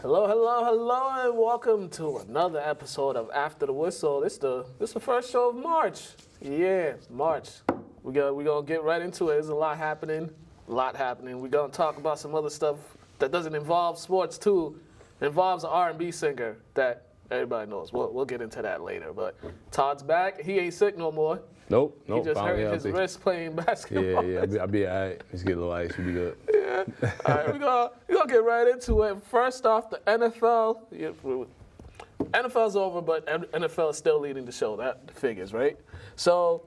Hello, hello, hello, and welcome to another episode of After the Whistle. This the first show of March. Yeah, March. We gonna get right into it. There's a lot happening. We're gonna talk about some other stuff that doesn't involve sports too. It involves an R&B singer that everybody knows. We'll get into that later. But Todd's back. He ain't sick no more. Nope. He just hurt his wrist playing basketball. Yeah. I'll be all right. Just get a little ice. We'll be good. Yeah. All right, we're gonna get right into it. First off, the NFL. Yeah, NFL's over, but NFL is still leading the show. That figures, right? So,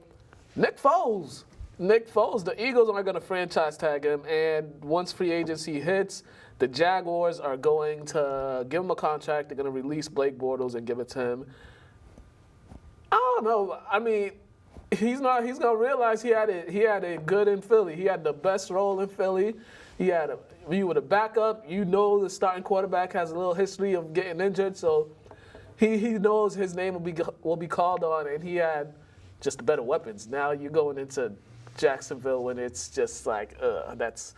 Nick Foles, the Eagles aren't going to franchise tag him, and once free agency hits, the Jaguars are going to give him a contract. They're going to release Blake Bortles and give it to him. I don't know. I mean, he's going to realize he had it good in Philly. He had the best role in Philly. You were the backup. You know the starting quarterback has a little history of getting injured, so he knows his name will be called on, and he had just better weapons. Now you're going into Jacksonville when it's just like that's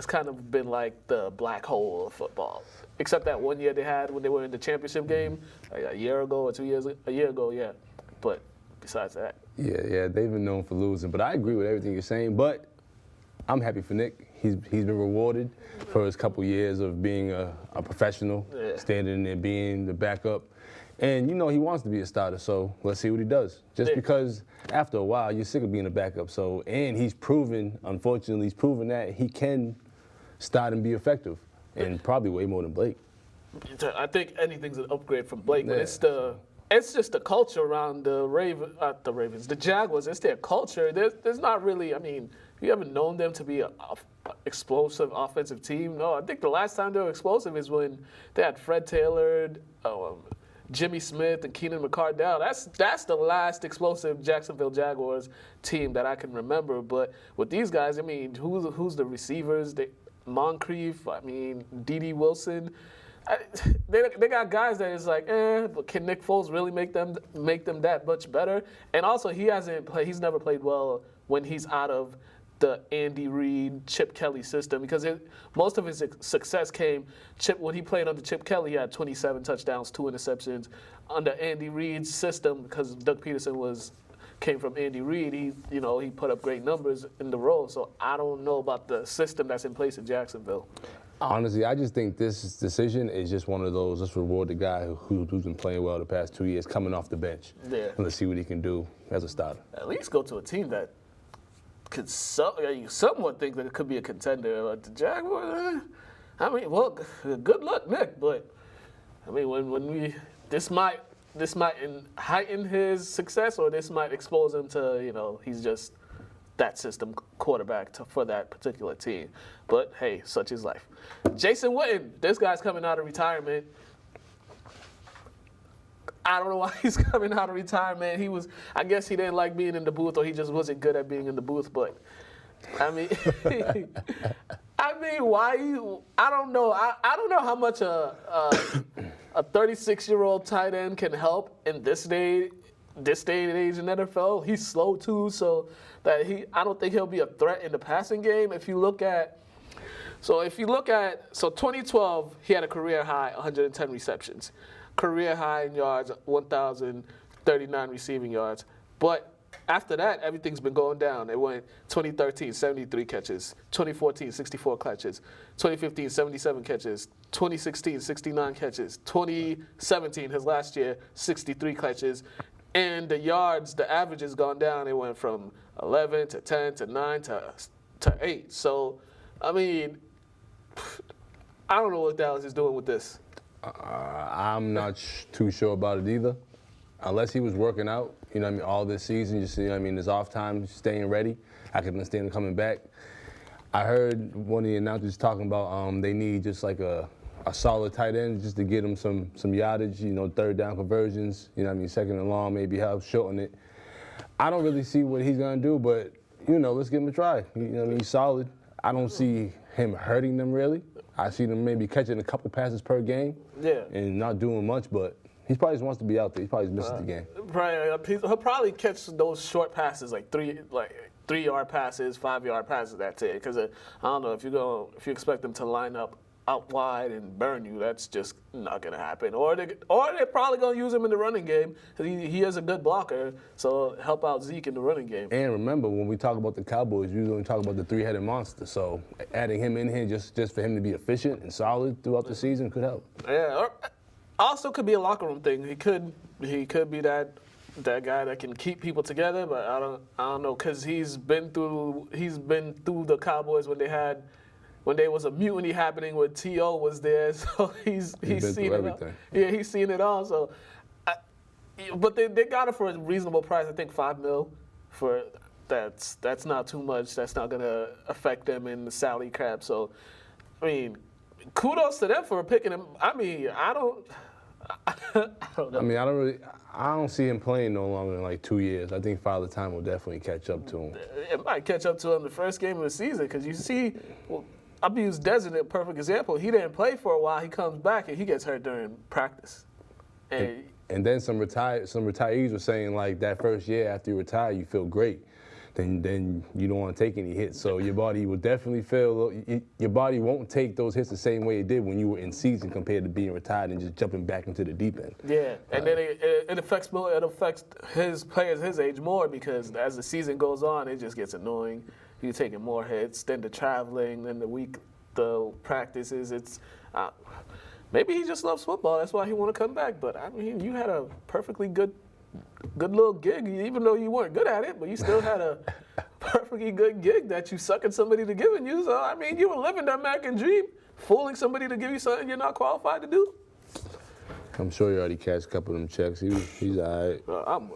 kind of been like the black hole of football. Except that one year they had when they were in the championship game, like a year ago or 2 years ago. A year ago, yeah. But besides that. Yeah, they've been known for losing. But I agree with everything you're saying. But I'm happy for Nick. He's been rewarded for his couple years of being a professional, standing there being the backup. And, you know, he wants to be a starter, so let's see what he does. Just because after a while, you're sick of being a backup. And he's proven that he can start and be effective, and probably way more than Blake. I think anything's an upgrade from Blake, but it's just the culture around the Jaguars. It's their culture. There's not really, I mean, you haven't known them to be an explosive offensive team. No, I think the last time they were explosive is when they had Fred Taylor, Jimmy Smith, and Keenan McCardell. That's the last explosive Jacksonville Jaguars team that I can remember. But with these guys, I mean, who's the receivers? Moncrief, I mean, D.D. Wilson. They got guys that is like, but can Nick Foles really make them that much better? And also, he's never played well when he's out of the Andy Reid, Chip Kelly system, because most of his success came when he played under Chip Kelly. He had 27 touchdowns, 2 interceptions. Under Andy Reid's system, because Doug Peterson came from Andy Reid, he put up great numbers in the role. So I don't know about the system that's in place in Jacksonville. Honestly, I just think this decision is just one of those, let's reward the guy who's been playing well the past 2 years, coming off the bench. Yeah. And let's see what he can do as a starter. At least go to a team that could somewhat think that it could be a contender. Like the Jaguars, I mean, well, good luck, Nick. But I mean, this might heighten his success, or this might expose him to he's just that system quarterback for that particular team. But hey, such is life. Jason Witten, this guy's coming out of retirement. I don't know why he's coming out of retirement. I guess he didn't like being in the booth, or he just wasn't good at being in the booth. But I mean, why I don't know. I don't know how much a 36-year-old tight end can help in this day and age in NFL. He's slow too, so I don't think he'll be a threat in the passing game. If you look at 2012, he had a career high 110 receptions. Career high in yards, 1,039 receiving yards. But after that, everything's been going down. It went 2013, 73 catches. 2014, 64 catches. 2015, 77 catches. 2016, 69 catches. 2017, his last year, 63 catches. And the yards, the average has gone down. It went from 11 to 10 to 9 to 8. So, I mean, I don't know what Dallas is doing with this. I'm not too sure about it either. Unless he was working out, all this season, just, his off time, staying ready. I can understand him coming back. I heard one of the announcers talking about they need just like a solid tight end just to get him some yardage, third down conversions, second and long, maybe help shorten it. I don't really see what he's going to do, but, let's give him a try. He's solid. I don't see him hurting them really. I see them maybe catching a couple passes per game and not doing much, but he probably just wants to be out there. He probably just misses the game. He'll probably catch those short passes, like 3-yard passes, 5-yard passes. That's it. Because I don't know if you expect them to line up out wide and burn you. That's just not going to happen. Or they're probably going to use him in the running game because he is a good blocker, so help out Zeke in the running game. And remember, when we talk about the Cowboys, we usually talk about the three-headed monster. So adding him in here just for him to be efficient and solid throughout the season could help. Yeah. Or also could be a locker room thing. He could be that guy that can keep people together, but I don't know because he's been through the Cowboys when there was a mutiny happening when T.O. was there, so he's seen it all. Yeah, he's seen it all. So, but they got it for a reasonable price. I think $5 million for that's not too much. That's not gonna affect them in the salary cap. So, I mean, kudos to them for picking him. I mean, I don't know. I mean, I don't see him playing no longer than like 2 years. I think Father Time will definitely catch up to him. It might catch up to him the first game of the season because you see. Well, I'll use Desert a perfect example. He didn't play for a while. He comes back and he gets hurt during practice. And then some retirees were saying like that first year after you retire, you feel great. Then you don't want to take any hits. So your body will definitely your body won't take those hits the same way it did when you were in season compared to being retired and just jumping back into the deep end. Yeah, and then it affects his players his age more because as the season goes on, it just gets annoying. You're taking more hits, then the traveling, then the practices. It's maybe he just loves football. That's why he want to come back. But I mean, you had a perfectly good little gig, even though you weren't good at it. But you still had a perfectly good gig that you sucking somebody to giving you. So I mean, you were living that American dream, fooling somebody to give you something you're not qualified to do. I'm sure you already cashed a couple of them checks. He's all right. I'm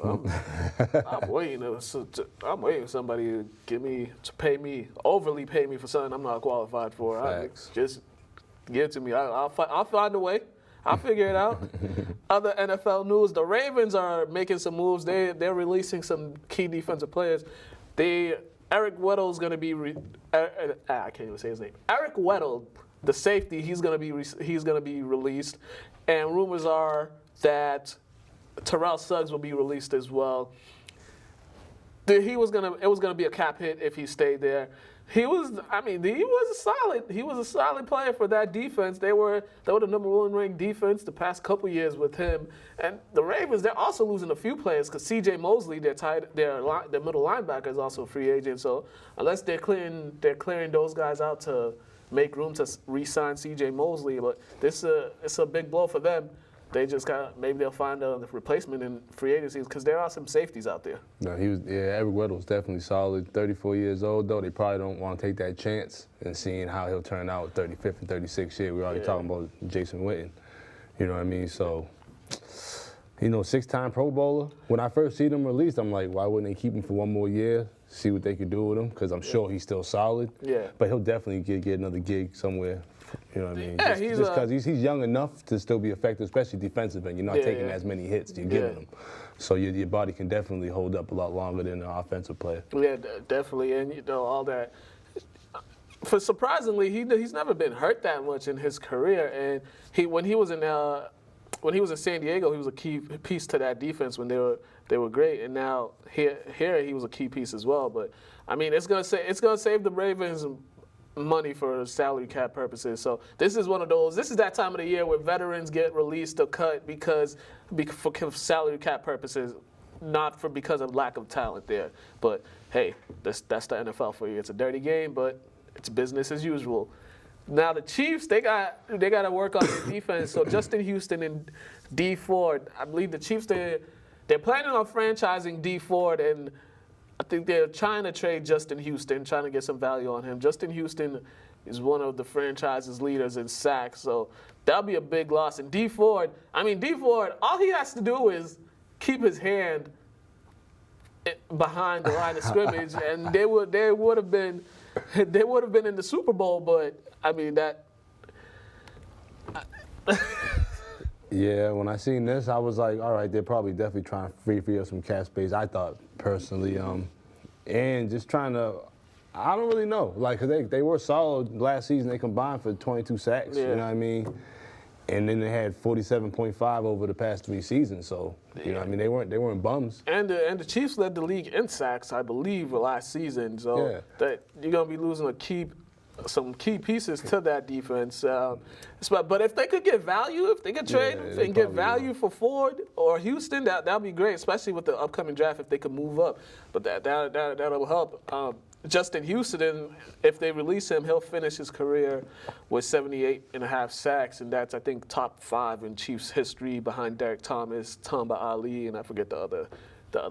waiting. I'm waiting for somebody to overly pay me for something I'm not qualified for. Facts. Just give it to me. I'll find a way. I'll figure it out. Other NFL news: the Ravens are making some moves. They're releasing some key defensive players. Eric Weddle's going to be. I can't even say his name. Eric Weddle, the safety, he's going to be released, and rumors are that Terrell Suggs will be released as well. It was gonna be a cap hit if he stayed there. He was a solid player for that defense. They were the number one ranked defense the past couple years with him. And the Ravens, they're also losing a few players because C.J. Mosley, their middle linebacker, is also a free agent. So unless they're clearing those guys out to make room to re-sign C.J. Mosley, but it's a big blow for them. They just maybe they'll find a replacement in free agencies because there are some safeties out there. No, Eric Weddle was definitely solid. 34 years old though. They probably don't want to take that chance and seeing how he'll turn out 35th and 36th year. We're already talking about Jason Witten. You know what I mean? So, 6-time Pro Bowler. When I first see them released, I'm like, why wouldn't they keep him for one more year? See what they could do with him because I'm sure he's still solid. Yeah. But he'll definitely get another gig somewhere. You know what I mean? Yeah, just because he's young enough to still be effective, especially defensive, and you're not taking as many hits you're giving him. So your body can definitely hold up a lot longer than an offensive player. Yeah, definitely, and all that. For surprisingly, he's never been hurt that much in his career, and when he was in San Diego, he was a key piece to that defense when they were great, and now here he was a key piece as well. But I mean, it's gonna save the Ravens money for salary cap purposes. So this is that time of the year where veterans get released or cut for salary cap purposes, not because of lack of talent there. But hey, that's the NFL for you. It's a dirty game, but it's business as usual. Now the Chiefs, they got to work on their defense. So Justin Houston and D Ford, I believe the Chiefs they're planning on franchising D Ford, and I think they're trying to trade Justin Houston, trying to get some value on him. Justin Houston is one of the franchise's leaders in sacks, so that'll be a big loss. And D Ford, all he has to do is keep his hand behind the line of scrimmage, and they would have been in the Super Bowl. But I mean that. Yeah, when I seen this, I was like, all right, they're probably definitely trying to free up some cap space. I thought personally, and just trying to, I don't really know, like, cause they were solid last season. They combined for 22 sacks. You know what I mean? And then they had 47.5 over the past 3 seasons. So you know what I mean? They weren't bums. And the Chiefs led the league in sacks, I believe, last season. So that you're gonna be losing a key some key pieces to that defense. But if they could get value, if they could trade and get value for Ford or Houston, that'd be great, especially with the upcoming draft if they could move up. But that'll help. Justin Houston, if they release him, he'll finish his career with 78.5 sacks, and that's, I think, top 5 in Chiefs history behind Derek Thomas, Tamba Ali, and I forget the other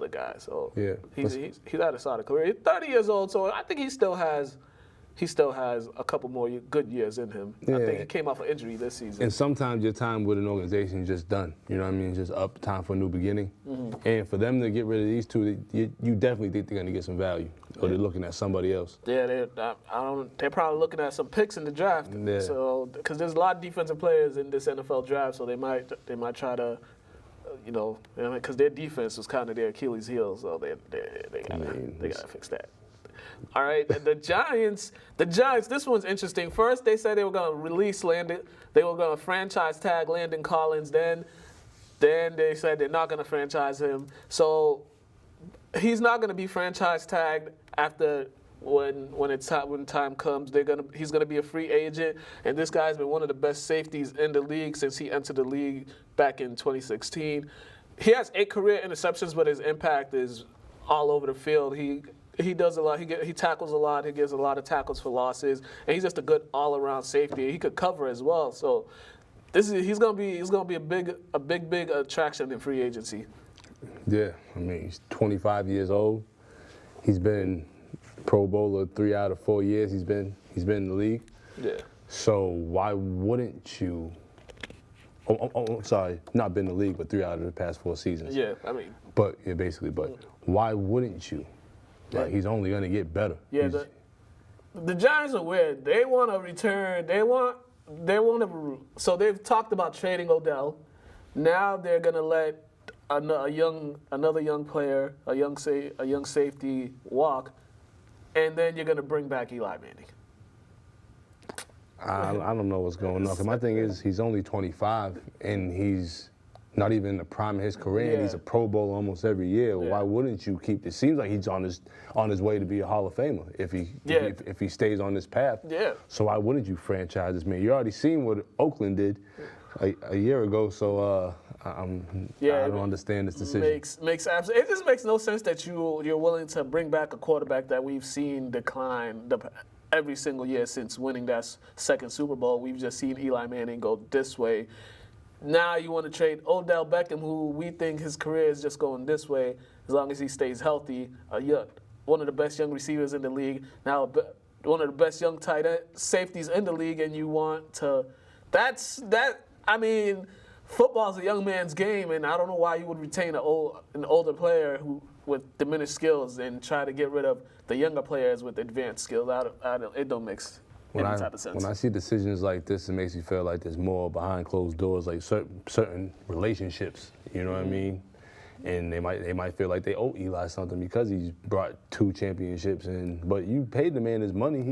guy. So he's had a solid career. He's 30 years old, so I think he still has a couple more good years in him. I think he came off an injury this season. And sometimes your time with an organization is just done. You know what I mean? Just up, time for a new beginning. Mm-hmm. And for them to get rid of these two, you definitely think they're going to get some value. Or they're looking at somebody else. Yeah, they're probably looking at some picks in the draft. Yeah. So, because there's a lot of defensive players in this NFL draft, so they might try to, because their defense was kind of their Achilles heel, so they gotta fix that. All right, the Giants. This one's interesting. First, they said they were going to release Landon. They were going to franchise tag Landon Collins. Then they said they're not going to franchise him. So he's not going to be franchise tagged after when time comes. He's going to be a free agent. And this guy's been one of the best safeties in the league since he entered the league back in 2016. He has 8 career interceptions, but his impact is all over the field. He does a lot. He tackles a lot. He gives a lot of tackles for losses, and he's just a good all-around safety. He could cover as well. So he's gonna be a big attraction in free agency. Yeah, I mean, he's 25 years old. He's been Pro Bowler 3 out of 4 years. He's been in the league. Yeah. So why wouldn't you? Sorry, not been in the league, but 3 out of the past 4 seasons. Yeah, I mean. But why wouldn't you? Like, he's only going to get better. Yeah, the Giants are weird. They want to return. They want to. So they've talked about trading Odell. Now they're going to let another young player, a young safety walk, and then you're going to bring back Eli Manning. I don't know what's going on. 'Cause my thing is, he's only 25, and he's not even in the prime of his career, and he's a Pro Bowler almost every year. Why wouldn't you keep this? Seems like he's on his way to be a Hall of Famer if he stays on this path. Yeah. So why wouldn't you franchise this man? You already seen what Oakland did a year ago. So I don't understand this decision. It just makes no sense that you're willing to bring back a quarterback that we've seen decline every single year since winning that second Super Bowl. We've just seen Eli Manning go this way. Now you want to trade Odell Beckham, who we think his career is just going this way as long as he stays healthy. One of the best young receivers in the league. Now one of the best young tight end safeties in the league, and you want to. I mean, football's a young man's game, and I don't know why you would retain an older player with diminished skills and try to get rid of the younger players with advanced skills. It don't mix. When I see decisions like this, it makes me feel like there's more behind closed doors, like certain relationships. You know what I mean? And they might feel like they owe Eli something because he's brought 2 championships in. But you paid the man his money.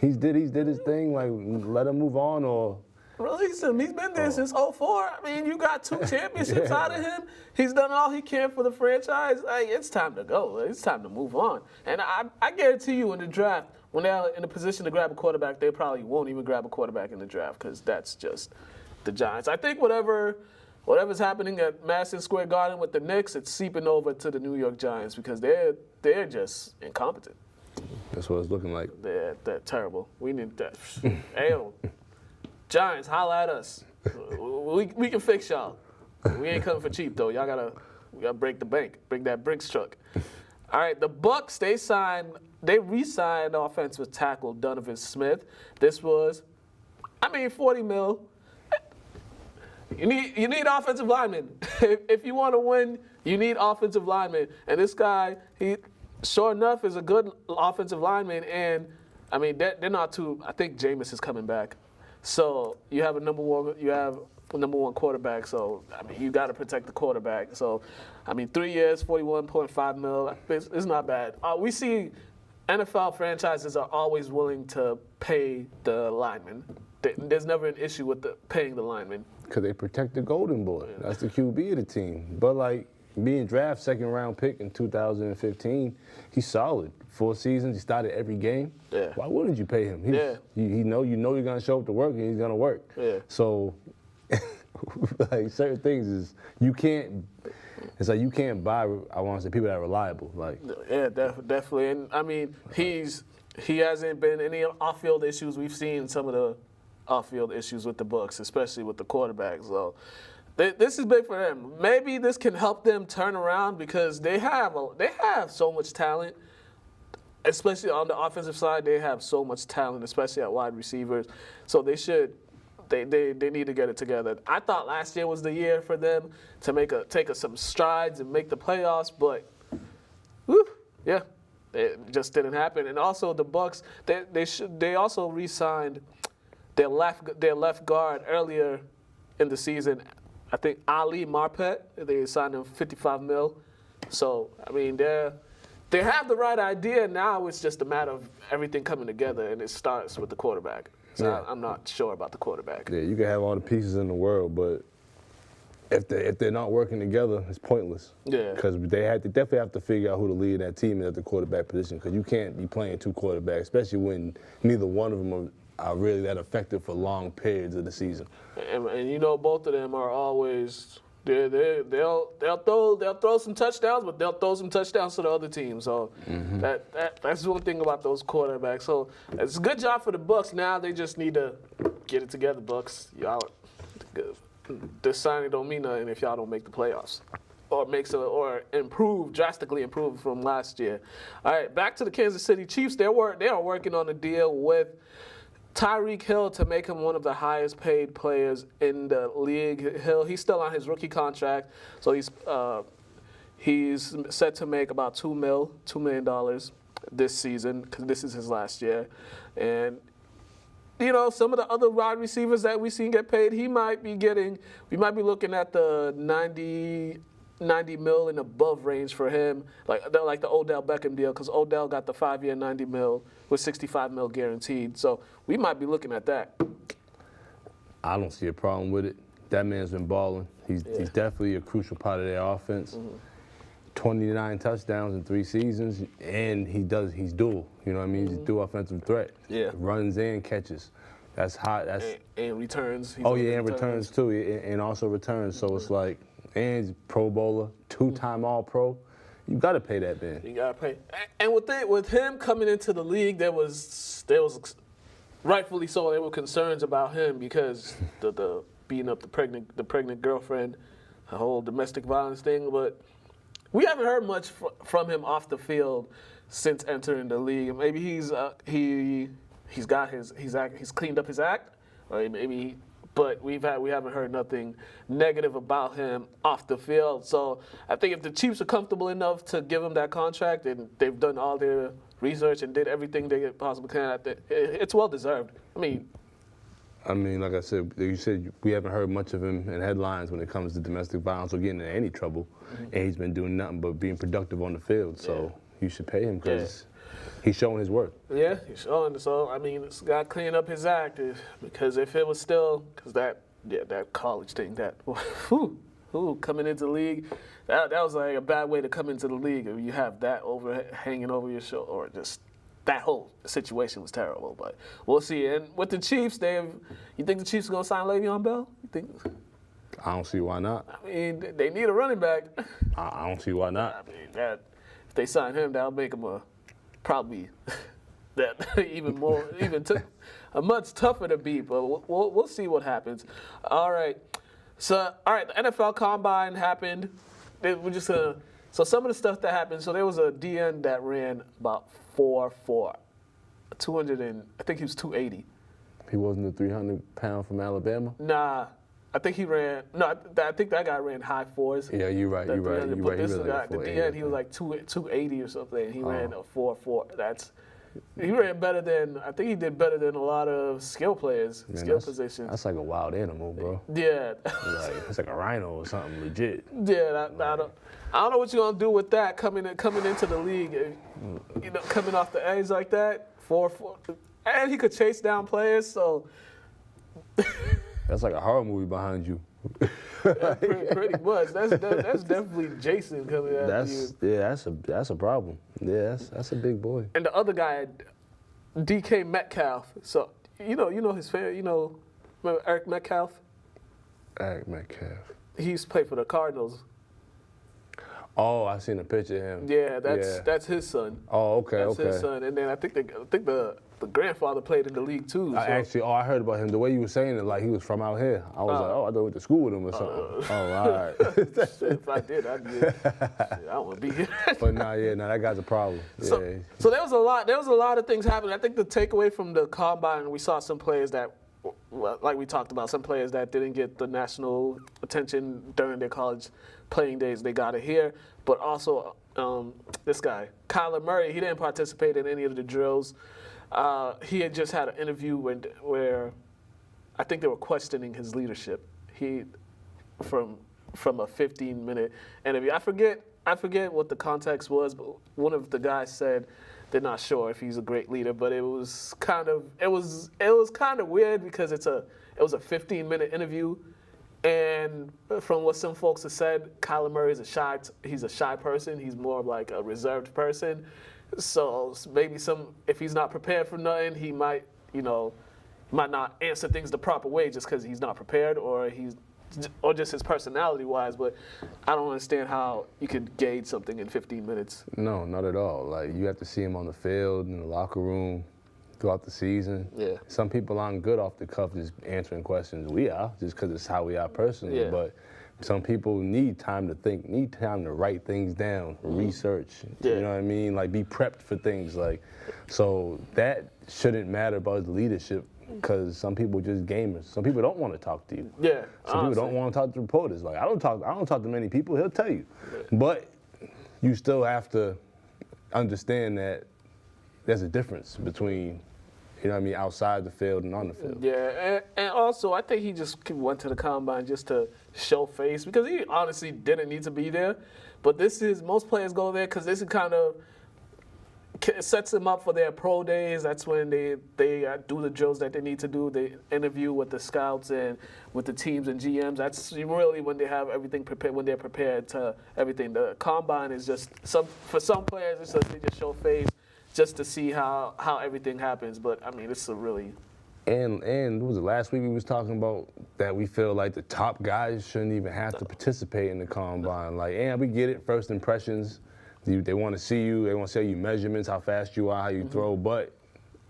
He did his thing. Like, let him move on or. Release him. He's been there since 2004. I mean, you got 2 championships out of him. He's done all he can for the franchise. Like, it's time to go. It's time to move on. And I guarantee you in the draft, when they're in a position to grab a quarterback, they probably won't even grab a quarterback in the draft because that's just the Giants. I think whatever's happening at Madison Square Garden with the Knicks, it's seeping over to the New York Giants because they're just incompetent. That's what it's looking like. They're terrible. We need that. Hey, Giants, holla at us. We can fix y'all. We ain't coming for cheap though. We gotta break the bank. Bring that Brinks truck. All right, the Bucks, they re-signed offensive tackle Donovan Smith. This was, $40 million. You need offensive linemen. If you want to win, you need offensive linemen. And this guy, he sure enough is a good offensive lineman. And they're not too. I think Jameis is coming back. So you have a number one quarterback. So you got to protect the quarterback. So 3 years, $41.5 million. It's not bad. We see NFL franchises are always willing to pay the linemen. There's never an issue with paying the linemen. Because they protect the golden boy. That's the QB of the team. But, being draft second-round pick in 2015, he's solid. 4 seasons, he started every game. Yeah. Why wouldn't you pay him? You know you're gonna show up to work, and he's gonna work. Yeah. So, like certain things is you can't. It's like you can't buy. I want to say people that are reliable. Like. Yeah, definitely. And I mean, he hasn't been any off-field issues. We've seen some of the off-field issues with the Bucs, especially with the quarterback. So this is big for them. Maybe this can help them turn around because they have so much talent, especially on the offensive side. They have so much talent, especially at wide receivers. So they should. They need to get it together. I thought last year was the year for them to take some strides and make the playoffs, but yeah, it just didn't happen. And also the Bucs, they also re-signed their left guard earlier in the season. I think Ali Marpet. They signed him $55 million. So I mean they have the right idea now. It's just a matter of everything coming together, and it starts with the quarterback. So yeah. I'm not sure about the quarterback. Yeah, you can have all the pieces in the world, but if they're not working together, it's pointless. Yeah. Because they definitely have to figure out who to lead that team at the quarterback position. Because you can't be playing 2 quarterbacks, especially when neither one of them are really that effective for long periods of the season. And you know, both of them are always. They'll throw some touchdowns, but they'll throw some touchdowns to the other team. So that's one thing about those quarterbacks. So it's a good job for the Bucs. Now they just need to get it together, Bucs. Y'all, this signing don't mean nothing if y'all don't make the playoffs or drastically improve from last year. All right, back to the Kansas City Chiefs. They are working on a deal with Tyreek Hill to make him one of the highest paid players in the league. He's still on his rookie contract, so he's set to make about $2 million this season because this is his last year. And you know, some of the other wide receivers that we've seen get paid, we might be looking at the 90 mil and above range for him, like the Odell Beckham deal, because Odell got the 5-year 90 mil with 65 mil guaranteed. So we might be looking at that. I don't see a problem with it. That man's been balling. He's definitely a crucial part of their offense. 29 touchdowns in 3 seasons, and he's dual. You know what I mean? He's a dual offensive threat. Yeah. Runs and catches. That's hot. And returns. And returns too, and also returns. So it's like, and he's a Pro Bowler, 2-time All-Pro. You got to pay that man. You got to pay. And with him coming into the league, there was rightfully so, there were concerns about him because the beating up the pregnant girlfriend, the whole domestic violence thing. But we haven't heard much from him off the field since entering the league. Maybe he's cleaned up his act, or maybe. But we haven't heard nothing negative about him off the field. So I think if the Chiefs are comfortable enough to give him that contract and they've done all their research and did everything they possibly can, it's well deserved. I mean, like I said, you said we haven't heard much of him in headlines when it comes to domestic violence or getting into any trouble, and he's been doing nothing but being productive on the field. So you should pay him because. He's showing his worth. Yeah, he's showing. So, I mean, it's got to clean up his act. Because if it was still, that college thing, coming into the league, that was like a bad way to come into the league. If you have that hanging over your shoulder, or just that whole situation was terrible. But we'll see. And with the Chiefs, you think the Chiefs are going to sign Le'Veon Bell? You think? I don't see why not. I mean, they need a running back. I don't see why not. I mean, if they sign him, that'll make him probably a much tougher to beat, but we'll see what happens. All right, the NFL Combine happened. So some of the stuff that happened. So there was a DN that ran about 4.4, 200 and I think he was 280. He wasn't the 300-pound from Alabama. Nah. I think he ran. No, I think that guy ran high 4s. Yeah, you're right. But this guy, the DN, he was like 280 or something. And he ran a 4.4. He ran better than. I think he did better than a lot of skill players, positions. That's like a wild animal, bro. Yeah. It's like a rhino or something legit. Yeah, I don't know what you're gonna do with that coming into the league. You know, coming off the edge like that, 4.4, and he could chase down players. So. That's like a horror movie behind you. Pretty much. That's definitely Jason coming at you. That's a problem. Yeah, that's a big boy. And the other guy, DK Metcalf. So you know his fan. Remember Eric Metcalf? Eric Metcalf. He used to play for the Cardinals. Oh, I seen a picture of him. Yeah, that's his son. Oh, okay, That's his son. And then I think the grandfather played in the league too. So. I heard about him. The way you were saying it, like he was from out here. I was like, I thought went to school with him or something. All right. If I did, I don't want to be here. But that guy's a problem. So there was a lot. There was a lot of things happening. I think the takeaway from the combine, we saw some players that, like we talked about, some players that didn't get the national attention during their college playing days. They got it here. But also, this guy, Kyler Murray, he didn't participate in any of the drills. He had just had an interview where I think they were questioning his leadership. From a 15-minute interview. I forget what the context was, but one of the guys said they're not sure if he's a great leader, but it was kind of weird because it was a 15-minute interview, and from what some folks have said, Kyler Murray is he's a shy person. He's more like a reserved person. So maybe if he's not prepared for nothing, he might not answer things the proper way just because he's not prepared or just his personality-wise. But I don't understand how you could gauge something in 15 minutes. No, not at all. Like, you have to see him on the field, in the locker room, throughout the season. Yeah. Some people aren't good off the cuff just answering questions. We are, just because it's how we are personally. Yeah. But some people need time to think, need time to write things down, research. Yeah. You know what I mean? Like, be prepped for things. So that shouldn't matter about his leadership, because some people are just gamers. Some people don't want to talk to you. Yeah. Some people don't want to talk to reporters. Like, I don't talk to many people. He'll tell you. But you still have to understand that there's a difference between, outside the field and on the field. Yeah, and also I think he just went to the combine just to show face, because he honestly didn't need to be there. But most players go there because this is kind of sets them up for their pro days. That's when they do the drills that they need to do. They interview with the scouts and with the teams and GMs. That's really when they have everything prepared, when they're prepared to everything. The combine is just for some players, it's just, they just show face just to see how everything happens. But I mean, it's a really. And what was it, last week we was talking about that we feel like the top guys shouldn't even have to participate in the combine. Like, we get it, first impressions. They want to see you. They want to see your measurements, how fast you are, how you throw. But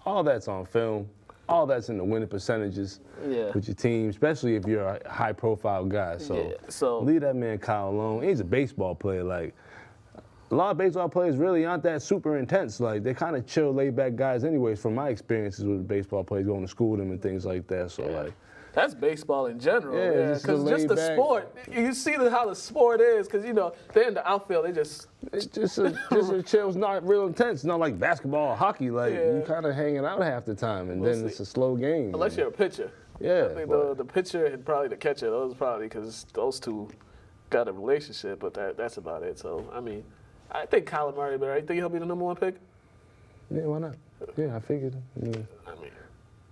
all that's on film. All that's in the winning percentages with your team, especially if you're a high-profile guy. So leave that man Kyle alone. He's a baseball player. Like, a lot of baseball players really aren't that super intense. Like, they're kind of chill, laid-back guys anyways, from my experiences with baseball players, going to school with them and things like that. So, that's baseball in general, because just the back. sport. You see how the sport is, because they're in the outfield. It's just a chill. It's not real intense. It's not like basketball or hockey. Like, you kind of hanging out half the time, and then it's a slow game. Unless you're a pitcher. Yeah. I think the pitcher and probably the catcher. Those probably because those two got a relationship, but that's about it. So I mean, I think Kyler Murray, but I think he'll be the number 1 pick. Yeah, why not? Yeah, I figured. I mean.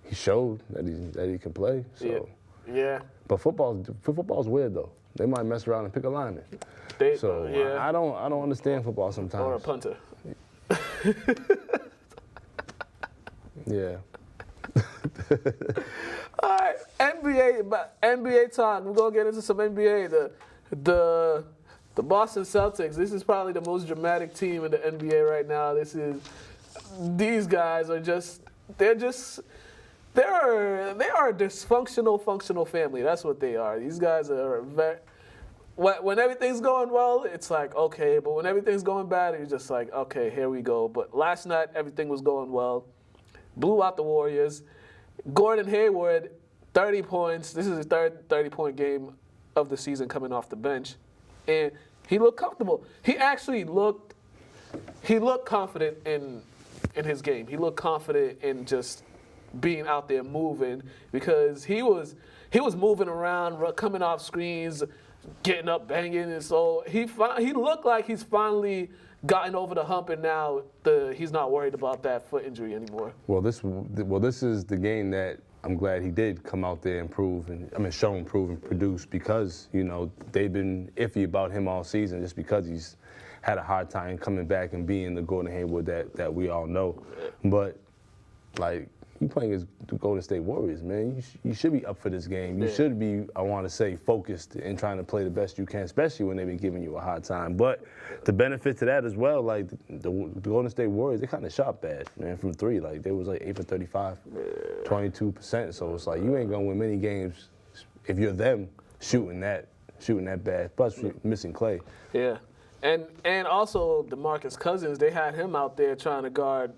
He showed that he can play. So. Yeah. But football's weird though. They might mess around and pick a lineman. I don't understand football sometimes. Or a punter. Yeah. All right, NBA talk. We're gonna get into some NBA. The Boston Celtics. This is probably the most dramatic team in the NBA right now. These guys are they are a dysfunctional, functional family. That's what they are. These guys are when everything's going well, it's like, okay. But when everything's going bad, it's just like, okay, here we go. But last night, everything was going well. Blew out the Warriors. Gordon Hayward, 30 points. This is his third 30-point game of the season coming off the bench. And he looked comfortable. He actually looked confident in his game. He looked confident in just being out there moving, because he was moving around, coming off screens, getting up, banging, and so he looked like he's finally gotten over the hump, and now he's not worried about that foot injury anymore. Well, this is the game that I'm glad he did come out there and prove, and show and prove and produce, because, you know, they've been iffy about him all season just because he's had a hard time coming back and being the Gordon Hayward that we all know. But, like, you playing as the Golden State Warriors, man. You should be up for this game. You should be, I want to say, focused and trying to play the best you can, especially when they've been giving you a hard time. But the benefit to that as well, like the Golden State Warriors, they kind of shot bad, man, from three. Like, they was like 8 for 35, 22%. So it's like you ain't gonna win many games if you're them shooting that bad. Plus missing Clay. Yeah, and also DeMarcus Cousins, they had him out there trying to guard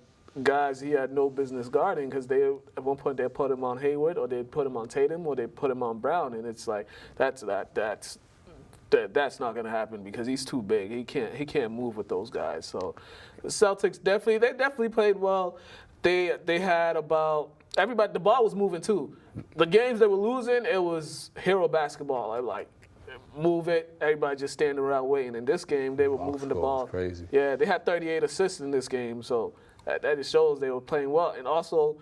guys he had no business guarding, because they at one point they put him on Hayward, or they put him on Tatum, or they put him on Brown, and it's like that's not going to happen because he's too big. He can't move with those guys. So the Celtics definitely played well. They had about everybody. The ball was moving too. The games they were losing, it was hero basketball. Like move it, everybody just standing around waiting. In this game, they were moving the ball. Crazy. Yeah, they had 38 assists in this game, so that just shows they were playing well. And also,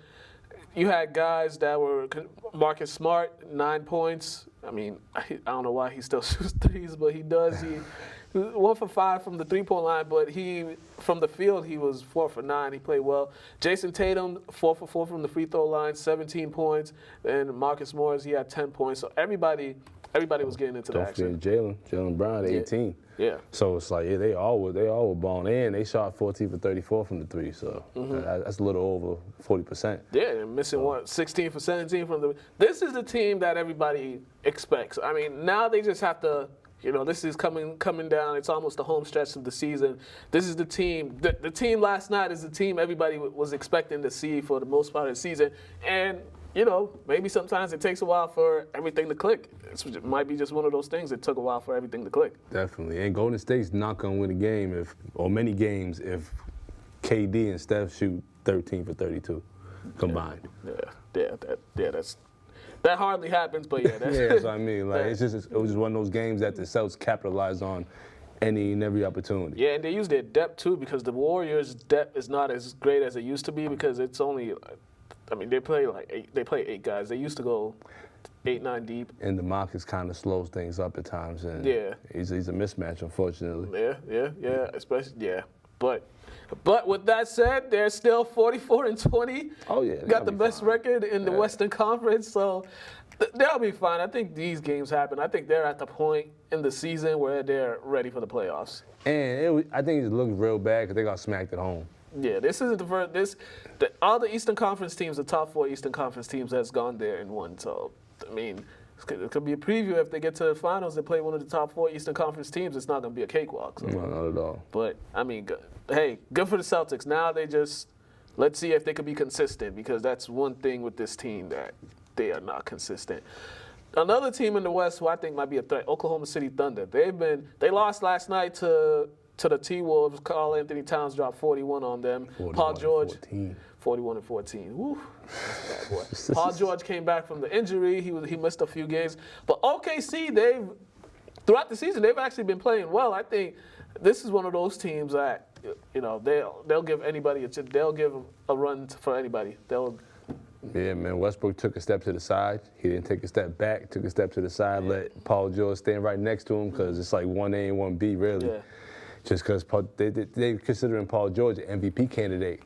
you had guys that were Marcus Smart, 9 points. I mean, I don't know why he still shoots threes, but he does. He 1 for 5 from the three-point line, but from the field he was 4 for 9. He played well. Jason Tatum, 4 for 4 from the free throw line, 17 points. And Marcus Morris, he had 10 points. So everybody was getting into the action. Jalen Brown, 18. Yeah. So it's like, they all were balling in. They shot 14 for 34 from the three, so that's a little over 40%. Yeah, and missing 16 for 17 from the. This is the team that everybody expects. I mean, now they just have to. You know, this is coming down. It's almost the home stretch of the season. This is the team. The team last night is the team everybody was expecting to see for the most part of the season. And, you know, maybe sometimes it takes a while for everything to click. It might be just one of those things. It took a while for everything to click. Definitely. And Golden State's not going to win a game or many games if KD and Steph shoot 13 for 32 combined. That hardly happens, but yeah. That's what I mean. Like, it was just one of those games that the Celtics capitalized on any and every opportunity. Yeah, and they used their depth too, because the Warriors' depth is not as great as it used to be, because it's only, I mean, they play 8 guys. They used to go 8, 9 deep. And the Marcus kind of slows things up at times, and he's a mismatch, unfortunately. Yeah, especially But with that said, they're still 44-20. Oh yeah, got the best record in the Western Conference, so they'll be fine. I think these games happen. I think they're at the point in the season where they're ready for the playoffs. And I think it looked real bad because they got smacked at home. Yeah, this isn't the first. All the Eastern Conference teams, the top 4 Eastern Conference teams, has gone there and won. So I mean, it could be a preview if they get to the finals and play one of the top 4 Eastern Conference teams. It's not going to be a cakewalk. So. No, not at all. But, I mean, hey, good for the Celtics. Now let's see if they can be consistent, because that's one thing with this team, that they are not consistent. Another team in the West who I think might be a threat, Oklahoma City Thunder. They lost last night to the T-Wolves. Karl Anthony Towns dropped 41 on them. Paul George, 41-14. Woo, that's a bad boy. Paul George came back from the injury. He missed a few games. But OKC, throughout the season, they've actually been playing well. I think this is one of those teams that, you know, they'll give anybody they'll give a run for anybody. Yeah, man, Westbrook took a step to the side. He didn't take a step back, took a step to the side, let Paul George stand right next to him, because it's like 1A and 1B, really. Yeah. Just because they're considering Paul George an MVP candidate,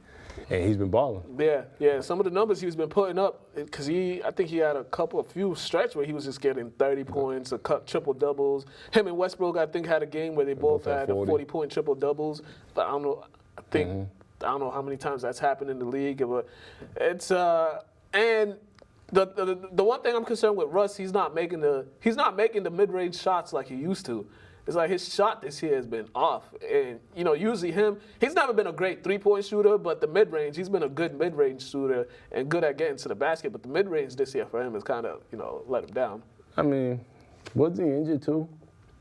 and he's been balling. Yeah. Some of the numbers he's been putting up, because I think he had a few stretch where he was just getting 30 points, triple doubles. Him and Westbrook, I think, had a game where they both had 40-point triple doubles. But I don't know. I don't know how many times that's happened in the league. But it's and the one thing I'm concerned with Russ, he's not making the mid-range shots like he used to. It's like his shot this year has been off. And, you know, usually he's never been a great three-point shooter, but the mid-range, he's been a good mid-range shooter and good at getting to the basket. But the mid-range this year for him has kind of, you know, let him down. I mean, was he injured too?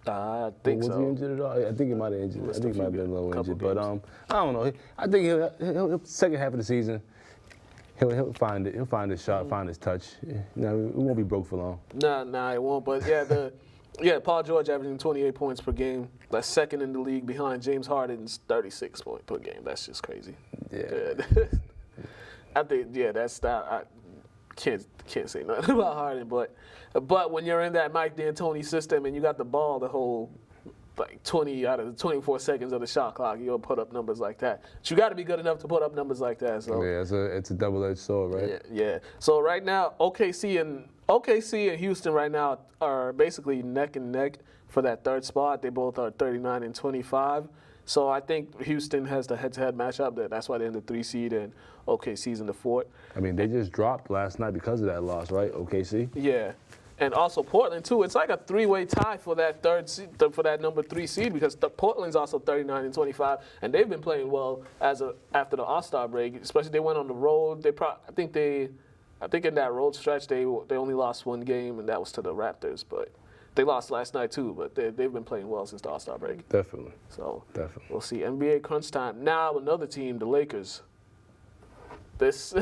I think so. Was he injured at all? I think he might have injured. I think he might have been a little injured. But I don't know. I think he'll second half of the season, he'll find it. He'll find his shot, find his touch. You know, it won't be broke for long. Nah, it won't. But yeah, Paul George averaging 28 points per game. That's second in the league behind James Harden's 36 points per game. That's just crazy. Yeah. I think, that's that. can't say nothing about Harden. But when you're in that Mike D'Antoni system and you got the ball the whole like 20 out of the 24 seconds of the shot clock, you'll put up numbers like that. But you got to be good enough to put up numbers like that. So Yeah, it's a double-edged sword, right? yeah. So right now, OKC and Houston right now are basically neck and neck for that third spot. They both are 39 and 25. So I think Houston has the head-to-head matchup. That's why they're in the 3 seed and OKC's in the 4. I mean, they just dropped last night because of that loss, right? OKC. Yeah. And also Portland too. It's like a 3-way tie for that for that number 3 seed because Portland's also 39 and 25, and they've been playing well after the All-Star break. Especially they went on the road. I think in that road stretch they only lost 1 game, and that was to the Raptors. But they lost last night too. But they've been playing well since the All-Star break. Definitely. So Definitely. We'll see. NBA crunch time. Now another team, the Lakers. This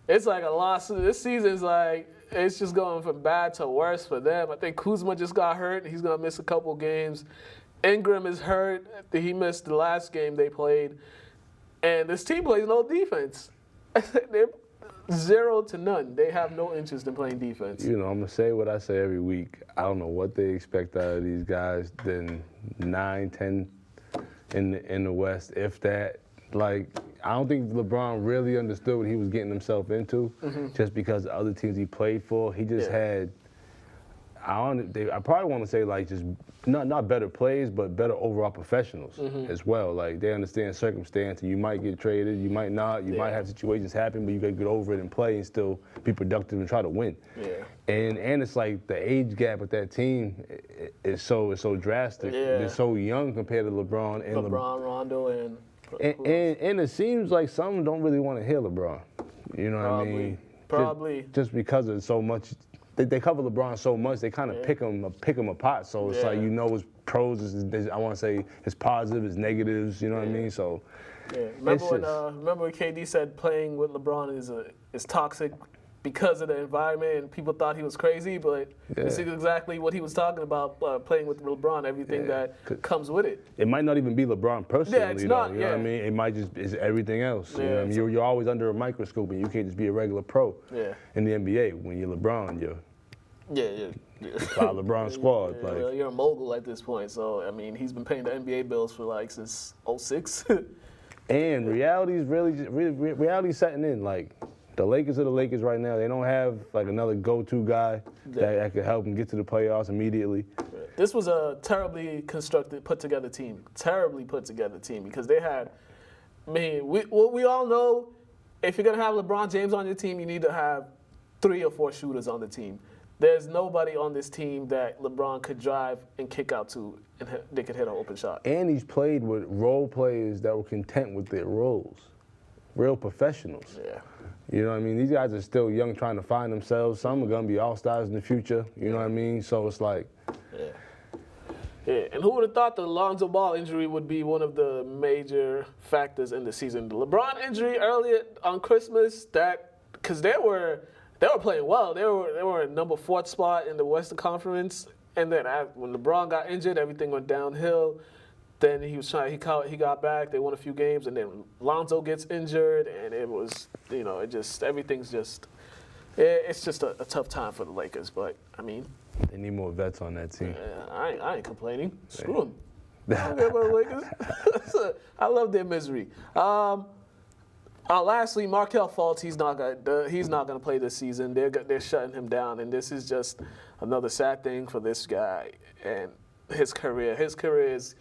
it's like a loss. This season's like. It's just going from bad to worse for them. I think Kuzma just got hurt. He's going to miss a couple games. Ingram is hurt. He missed the last game they played. And this team plays no defense. They're 0 to none. They have no interest in playing defense. You know, I'm going to say what I say every week. I don't know what they expect out of these guys. Then 9, 10 in the West, if that. Like, I don't think LeBron really understood what he was getting himself into just because the other teams he played for. He just had, I probably want to say, like, just not better players, but better overall professionals as well. Like, they understand circumstance, and you might get traded, you might not, you might have situations happen, but you got to get over it and play and still be productive and try to win. Yeah. And it's like the age gap with that team is so drastic. Yeah. They're so young compared to LeBron and Rondo, and it seems like some don't really want to hear LeBron. You know what I mean? Probably. Just because of so much. They cover LeBron so much, they kind of pick him apart. So it's like, you know, his pros, I want to say his positive, his negatives, you know what I mean? So remember when KD said playing with LeBron is toxic because of the environment, and people thought he was crazy, but this is exactly what he was talking about, playing with LeBron, everything that comes with it. It might not even be LeBron personally, it's not, you know what I mean? It might just is everything else. You know what I mean? You're always under a microscope, and you can't just be a regular pro in the NBA. When you're LeBron, you're part of LeBron's squad. You're a mogul at this point, so, I mean, he's been paying the NBA bills for, like, since 06. And reality's reality's setting in, like, the Lakers are the Lakers right now. They don't have, like, another go-to guy that could help them get to the playoffs immediately. This was a terribly put together team. Terribly put together team because they had, we all know if you're going to have LeBron James on your team, you need to have 3 or 4 shooters on the team. There's nobody on this team that LeBron could drive and kick out to, and they could hit an open shot. And he's played with role players that were content with their roles. Real professionals. Yeah. You know what I mean? These guys are still young, trying to find themselves. Some are going to be all-stars in the future. You know what I mean? So it's like... Yeah, and who would have thought the Lonzo Ball injury would be one of the major factors in the season? The LeBron injury earlier on Christmas, because they were playing well. They were in number 4th spot in the Western Conference, and then when LeBron got injured, everything went downhill. Then he got back. They won a few games, and then Lonzo gets injured, and it was, everything's just, it's just a tough time for the Lakers. But I mean, they need more vets on that team. I ain't complaining. Screw them. I don't care about the Lakers. I love their misery. Lastly, Markelle Fultz, he's not gonna play this season. They're shutting him down, and this is just another sad thing for this guy and his career. His career is.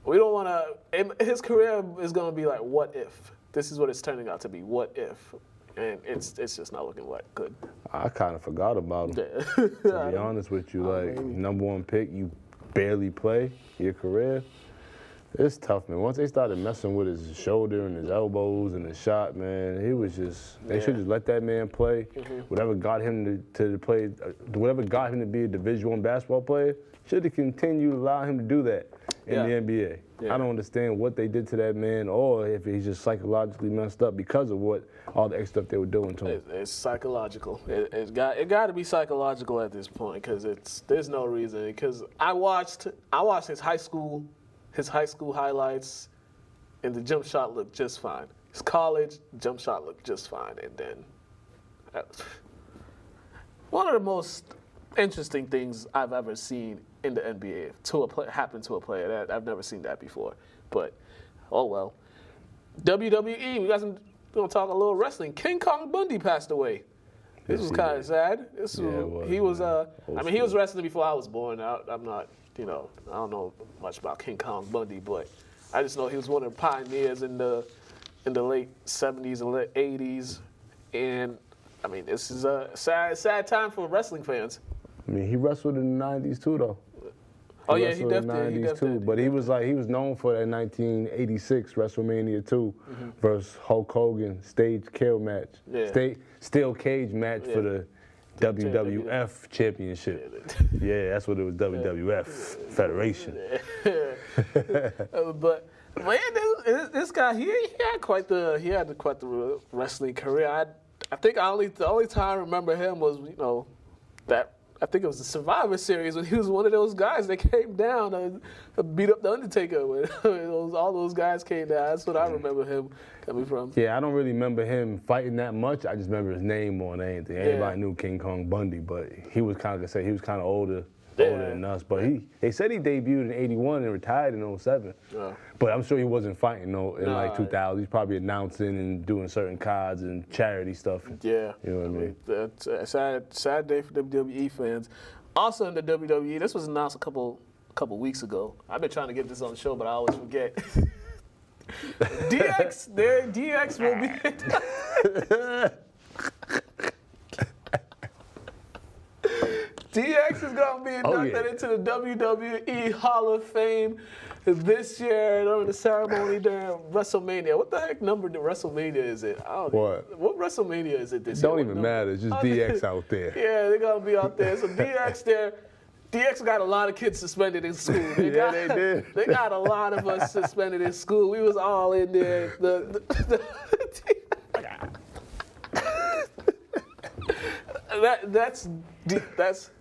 We don't want to. His career is going to be like, what if? This is what it's turning out to be. What if? And it's just not looking good. I kind of forgot about him. To be honest with you, number 1 pick, you barely play your career. It's tough, man. Once they started messing with his shoulder and his elbows and his shot, man, he was just. They should just let that man play. Whatever got him to play, whatever got him to be a Division I basketball player, should have continued to allow him to do that in the NBA. I don't understand what they did to that man, or if he's just psychologically messed up because of all the extra stuff they were doing to him. It's psychological. It got to be psychological at this point because there's no reason. Because I watched his high school highlights, and the jump shot looked just fine. His college jump shot looked just fine, and then one of the most interesting things I've ever seen in the NBA happen to a player. I've never seen that before. But, oh well. WWE, we got some, we're going to talk a little wrestling. King Kong Bundy passed away. This was kind of sad. He was wrestling before I was born. I'm not, I don't know much about King Kong Bundy, but I just know he was one of the pioneers in the late 70s and late 80s. And, I mean, this is a sad time for wrestling fans. I mean, he wrestled in the 90s too, though. Oh yeah, he definitely did. But he was known for that 1986 WrestleMania 2 versus Hulk Hogan steel cage match for the WWF Championship. Yeah, that's what it was, WWF Federation. But man, this guy he had quite the wrestling career. I think the only time I remember him was that. I think it was the Survivor Series when he was one of those guys that came down and beat up the Undertaker. When all those guys came down, that's what I remember him coming from. Yeah, I don't really remember him fighting that much. I just remember his name more than anything. Everybody knew King Kong Bundy, but he was kind of older than us. But they said he debuted in '81 and retired in '07. Yeah. But I'm sure he wasn't fighting in like 2000. He's probably announcing and doing certain cards and charity stuff. Yeah. You know what I mean? That's a sad day for WWE fans. Also in the WWE, this was announced a couple weeks ago. I've been trying to get this on the show, but I always forget. DX will be. DX is going to be inducted into the WWE Hall of Fame this year during the ceremony during WrestleMania. What the heck number to WrestleMania is it? I don't know. What WrestleMania is it this year? Don't even matter. It's just DX out there. Yeah, they're going to be out there. So DX there. DX got a lot of kids suspended in school. They did. They got a lot of us suspended in school. We was all in there.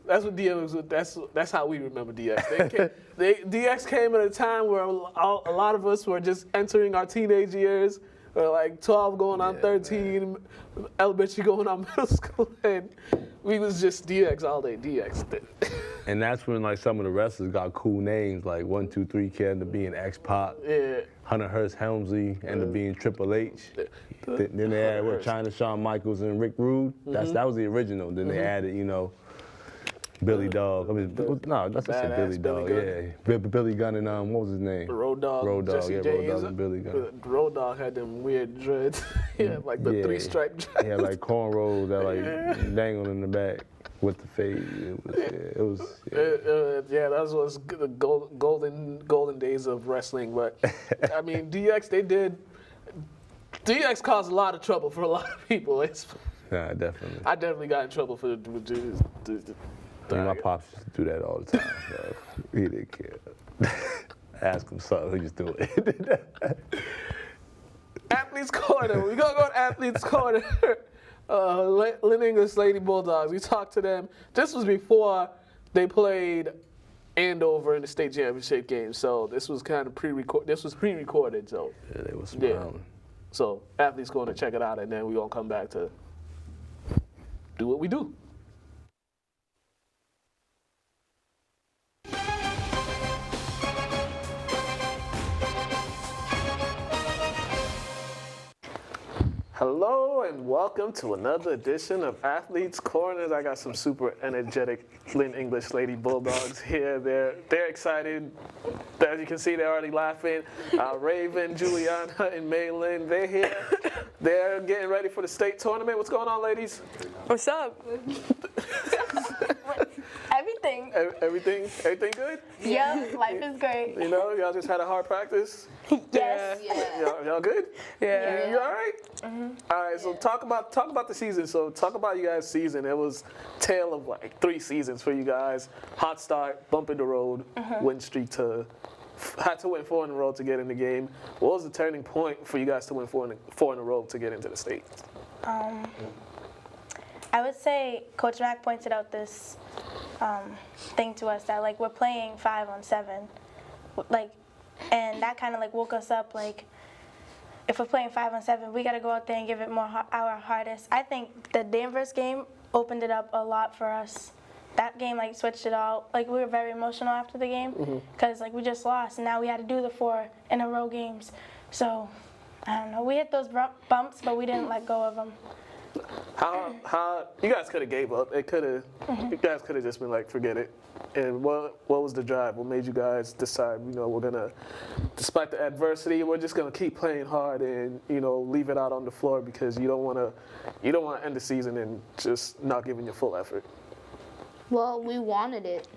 That's what DX was. That's how we remember DX. DX came at a time where a lot of us were just entering our teenage years, or like 12 going on 13, elementary going on middle school, and we was just DX all day. DX. And that's when like some of the wrestlers got cool names, like 1, 2, 3 Kid ended up being X-Pac. Yeah. Hunter Hearst Helmsley ended up being Triple H. Then they had China Shawn Michaels and Rick Rude. That was the original. Then they added, Billy Dog. I mean, that's just Billy Dog. Yeah, Billy Gunn and what was his name? Road Dog. Road Dog. Yeah, Road Dog and Billy Gunn. Road Dog had them weird dreads. Like the 3-stripe dreads. Yeah, like cornrows that like dangled in the back with the fade. That was the golden days of wrestling. But I mean, DX caused a lot of trouble for a lot of people. Definitely. I definitely got in trouble for my pops used to do that all the time. So he didn't care. Ask him something, he just do it. Athletes Corner. We're going to go to Athletes Corner. Lynn English Lady Bulldogs. We talked to them. This was before they played Andover in the state championship game. So this was kind of pre-recorded. This was pre-recorded. So they were smiling. Yeah. So Athletes Corner, check it out, and then we're going to come back to do what we do. Hello and welcome to another edition of Athletes Corners. I got some super energetic Lynn English Lady Bulldogs here. They're excited. As you can see, they're already laughing. Raven, Juliana, and Maylin, they're here. They're getting ready for the state tournament. What's going on, ladies? What's up? Everything. Everything good? Yeah, life is great. Y'all just had a hard practice? Yes. Yeah. Y'all good? Yeah. You all right? Mm-hmm. All right, so talk about the season. So talk about you guys' season. It was a tale of like 3 seasons for you guys. Hot start, bump in the road, win streak had to win 4 in a row to get in the game. What was the turning point for you guys to win 4 in a row to get into the state? I would say Coach Mack pointed out this thing to us that like we're playing 5-on-7, and that kind of like woke us up. Like if we're playing 5-on-7, we got to go out there and give it our hardest. I think the Danvers game opened it up a lot for us. That game like switched it all. Like we were very emotional after the game because like we just lost, and now we had to do the 4 in a row games. So I don't know. We hit those bumps, but we didn't let go of them. How you guys could have gave up? It could have. You guys could have just been like, forget it. And what was the drive? What made you guys decide? We're gonna, despite the adversity, we're just gonna keep playing hard and leave it out on the floor because you don't want to end the season and just not giving your full effort. Well, we wanted it.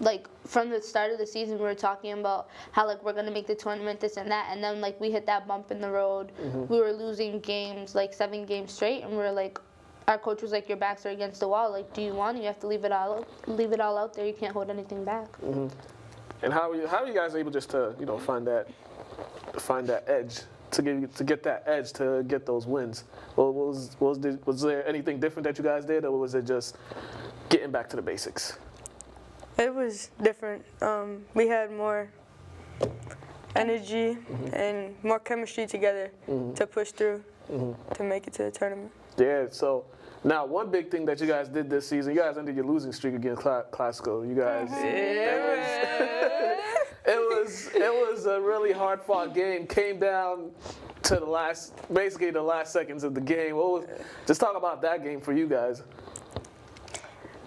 Like, from the start of the season, we were talking about how, like, we're going to make the tournament, this and that. And then, like, we hit that bump in the road. We were losing games, like, 7 games straight. And we were like, our coach was like, your backs are against the wall. Like, do you want it? You have to leave it all out there. You can't hold anything back. And how are you guys able just to, find that edge? To get that edge to get those wins. Well, was there anything different that you guys did, or was it just getting back to the basics? It was different. We had more energy and more chemistry together to push through to make it to the tournament. Yeah. So now, one big thing that you guys did this season, you guys ended your losing streak against Classical. You guys. It was a really hard-fought game. Came down to basically the last seconds of the game. Just talk about that game for you guys.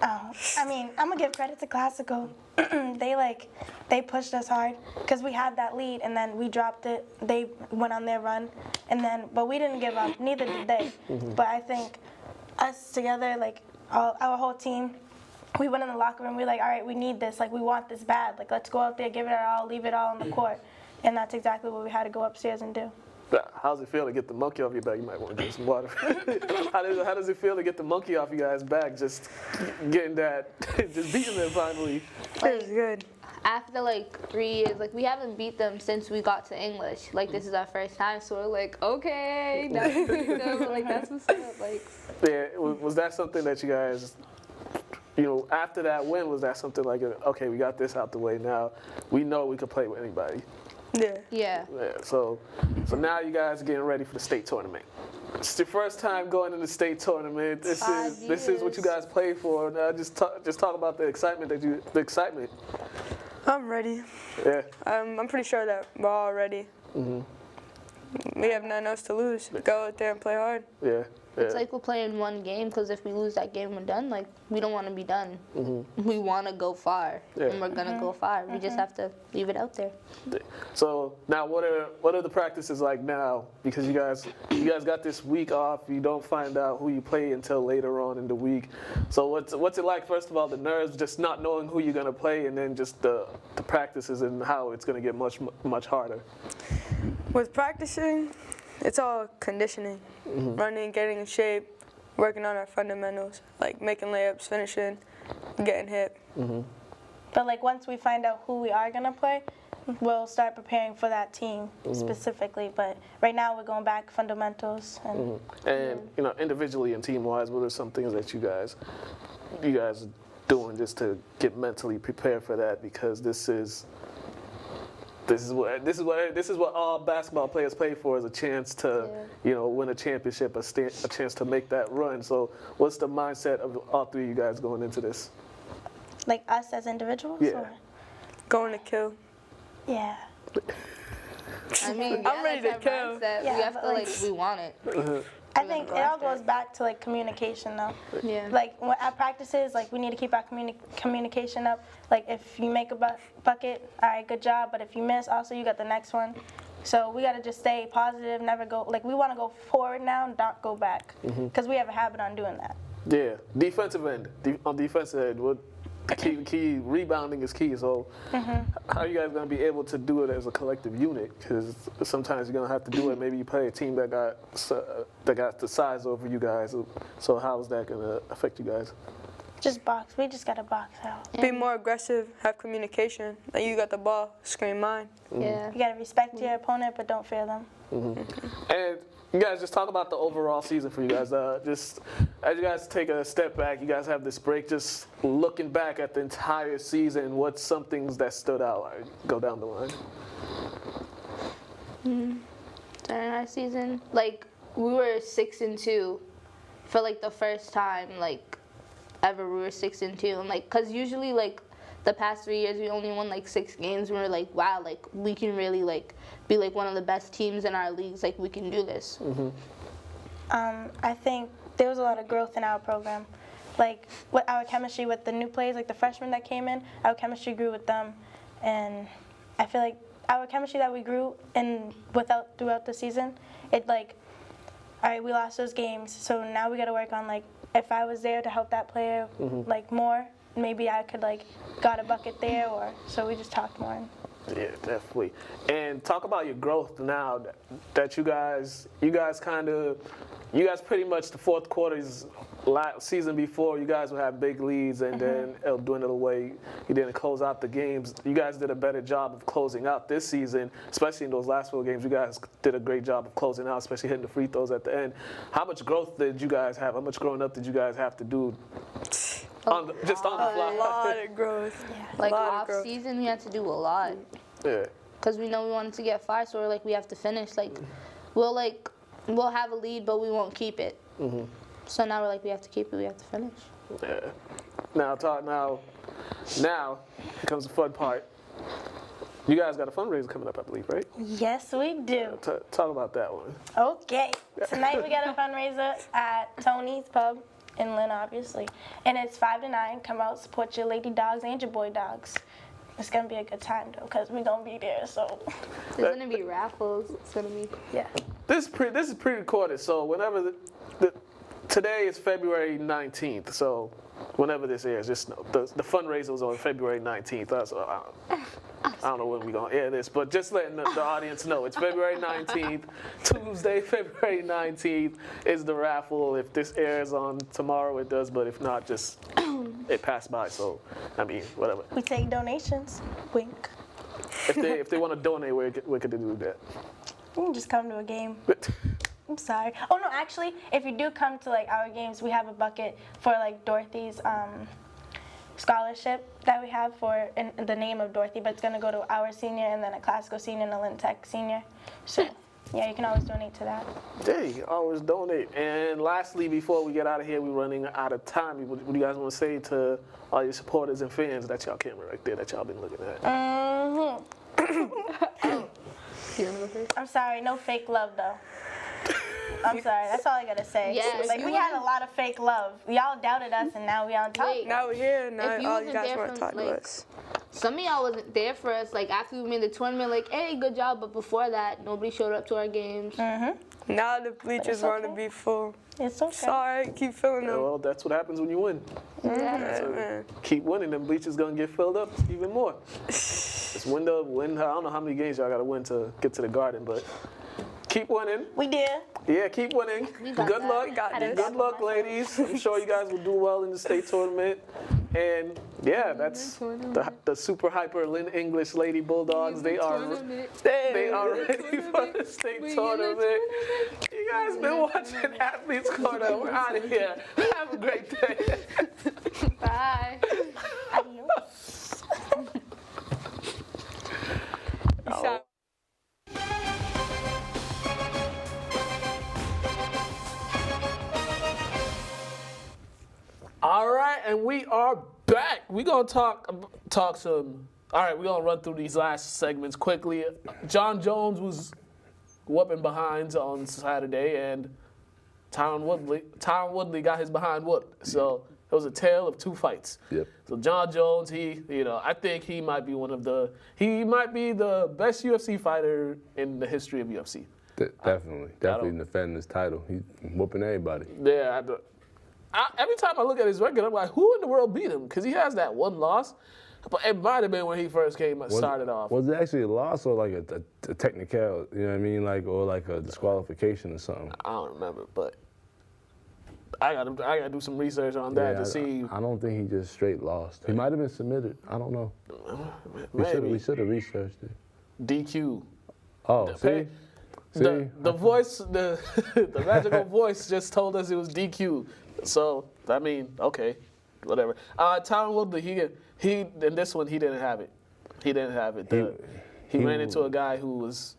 I mean, I'm gonna give credit to Classical. They pushed us hard because we had that lead, and then we dropped it. They went on their run, but we didn't give up. Neither did they. But I think us together, like our whole team, we went in the locker room. We were like, all right, we need this. Like, we want this bad. Like, let's go out there, give it our all, leave it all on the court. And that's exactly what we had to go upstairs and do. How's it feel to get the monkey off your back? You might want to drink some water. How does it feel to get the monkey off you guys' back? Just getting that, just beating them finally. It was good. After like 3 years, like we haven't beat them since we got to English. Like this is our first time, so we're like, okay, that's like that's what's up. Like, yeah, was that something that you guys, after that win, was that something like, okay, we got this out the way now, we know we could play with anybody. Yeah. yeah. So now you guys are getting ready for the state tournament. It's your first time going in the state tournament. This is what you guys played for. Now just talk about the excitement I'm ready. Yeah. I'm pretty sure that we're all ready. We have nothing else to lose. Go out there and play hard. Yeah. It's like we're playing one game because if we lose that game, we're done. Like, we don't want to be done. We want to go far, and we're going to go far. We just have to leave it out there. So now what are the practices like now? Because you guys got this week off. You don't find out who you play until later on in the week. So what's it like, first of all, the nerves, just not knowing who you're going to play, and then just the practices and how it's going to get much harder? With practicing, it's all conditioning, running, getting in shape, working on our fundamentals, like making layups, finishing, getting hit. But like once we find out who we are gonna play, we'll start preparing for that team specifically. But right now we're going back fundamentals and individually and team-wise, what are some things that you guys are doing just to get mentally prepared for that? Because this is what all basketball players play for, is a chance to win a championship, a chance to make that run. So what's the mindset of all three of you guys going into this? Like us as individuals? Yeah. Or? Going to kill. Yeah. I mean, I'm ready to that's kill. our mindset. Yeah, we have but, to, like, we want it. I think it all goes back to like communication though. Yeah. Like at practices, like we need to keep our communication up. Like if you make a bucket, all right, good job. But if you miss, also you got the next one. So we got to just stay positive, never go. Like we want to go forward now, not go back, because we have a habit on doing that. Yeah, defensive end. On defensive end, what key rebounding is key. So how are you guys going to be able to do it as a collective unit? Because sometimes you're going to have to do it. Maybe you play a team that got the size over you guys. So how is that going to affect you guys? Just box. We just got to box out. Be more aggressive, have communication. Like you got the ball, scream mine. Yeah. You got to respect your opponent, but don't fear them. And you guys just talk about the overall season for you guys. Just as you guys take a step back, you guys have this break. Just looking back at the entire season, what's some things that stood out? Go down the line. during our season. Like, we were 6-2 for like the first time like ever. We were 6-2, and like, cause usually like the past 3 years we only won like 6 games. We were like, wow, like we can really like be like one of the best teams in our leagues. Like we can do this. I think there was a lot of growth in our program. Like with our chemistry with the new players, like the freshmen that came in, our chemistry grew with them, and I feel like our chemistry that we grew in throughout the season, it like, all right, we lost those games, so now we got to work on like, if I was there to help that player like more, maybe I could like got a bucket there, or so we just talked more. Yeah, definitely. And talk about your growth now that you guys pretty much the fourth quarter's season before, you guys would have big leads, and then it'll dwindle away. You didn't close out the games. You guys did a better job of closing out this season, especially in those last 4 games. You guys did a great job of closing out, especially hitting the free throws at the end. How much growth did you guys have? How much growing up did you guys have to do? Just on the fly. A lot of growth. Like off season, we had to do a lot. Yeah. Cause we know we wanted to get far, so we're like, we have to finish. Like, we'll have a lead, but we won't keep it. So now we're like, we have to keep it. We have to finish. Yeah. Now, here comes the fun part. You guys got a fundraiser coming up, I believe, right? Yes, we do. Talk about that one. Okay. Tonight we got a fundraiser at Tony's Pub in Lynn, obviously. And it's 5 to 9. Come out, support your lady dogs and your boy dogs. It's going to be a good time, though, because we're going to be there, so. There's going to be raffles. It's going to be. Yeah. This is pre-recorded, so whenever today is February 19th, so whenever this airs, just know the fundraiser was on February 19th. So I don't know when we're going to air this, but just letting the audience know. It's February 19th. Tuesday, February 19th is the raffle. If this airs on tomorrow, it does, but if not, just it passed by, so, I mean, whatever. We take donations. Wink. If they want to donate, where could they do that? You can just come to a game. I'm sorry. Oh, no, actually, if you do come to, like, our games, we have a bucket for, like, Dorothy's scholarship that we have for in the name of Dorothy, but it's going to go to our senior and then a classical senior and a Lynn Tech senior. So, yeah, you can always donate to that. Hey, always donate. And lastly, before we get out of here, we're running out of time. What do you guys want to say to all your supporters and fans? That's y'all camera right there that y'all been looking at. I'm sorry, no fake love, though. I'm sorry, that's all I gotta say. Yeah, like, we had a lot of fake love. Y'all doubted us, and now we on top. Now we're here, now If you all you wasn't guys there want to from, talk to like, us. Some of y'all wasn't there for us. Like after we made the tournament, like, hey, good job. But before that, nobody showed up to our games. Now the bleachers want to be full. It's okay. Sorry, keep filling Yeah, them. well, that's what happens when you win. So keep winning, them bleachers gonna get filled up even more. Just win. I don't know how many games y'all gotta win to get to the Garden, but keep winning. We did. Yeah, keep winning. got Good that. luck. We got this. Good luck, ladies. I'm sure you guys will do well in the state tournament. And yeah, that's the super hyper Lynn English Lady Bulldogs. They are ready for the state tournament. You guys been watching Athletes Corner. We're out of here. Have a great day. Bye. Adios. So- All right, and we are back. We're gonna talk some. All right, we're gonna run through these last segments quickly. John Jones was whooping behinds on Saturday, and Tyron Woodley got his behind whooped. So it was a tale of 2 fights. Yep. So John Jones, I think he might be the best UFC fighter in the history of UFC. Definitely defending his title. He's whooping everybody. Yeah. Every time I look at his record, I'm like, who in the world beat him? Because he has that one loss. But it might have been when he first started off. Was it actually a loss or like a technical, you know what I mean? Or like a disqualification or something? I don't remember, but I gotta do some research on that to see. I don't think he just straight lost. He might have been submitted. I don't know. We should have researched it. DQ. Oh, see? The voice, the magical voice just told us it was DQ. So, I mean, okay, whatever. Tyron Woodley, he in this one, he didn't have it. He didn't have it. He ran into a guy who was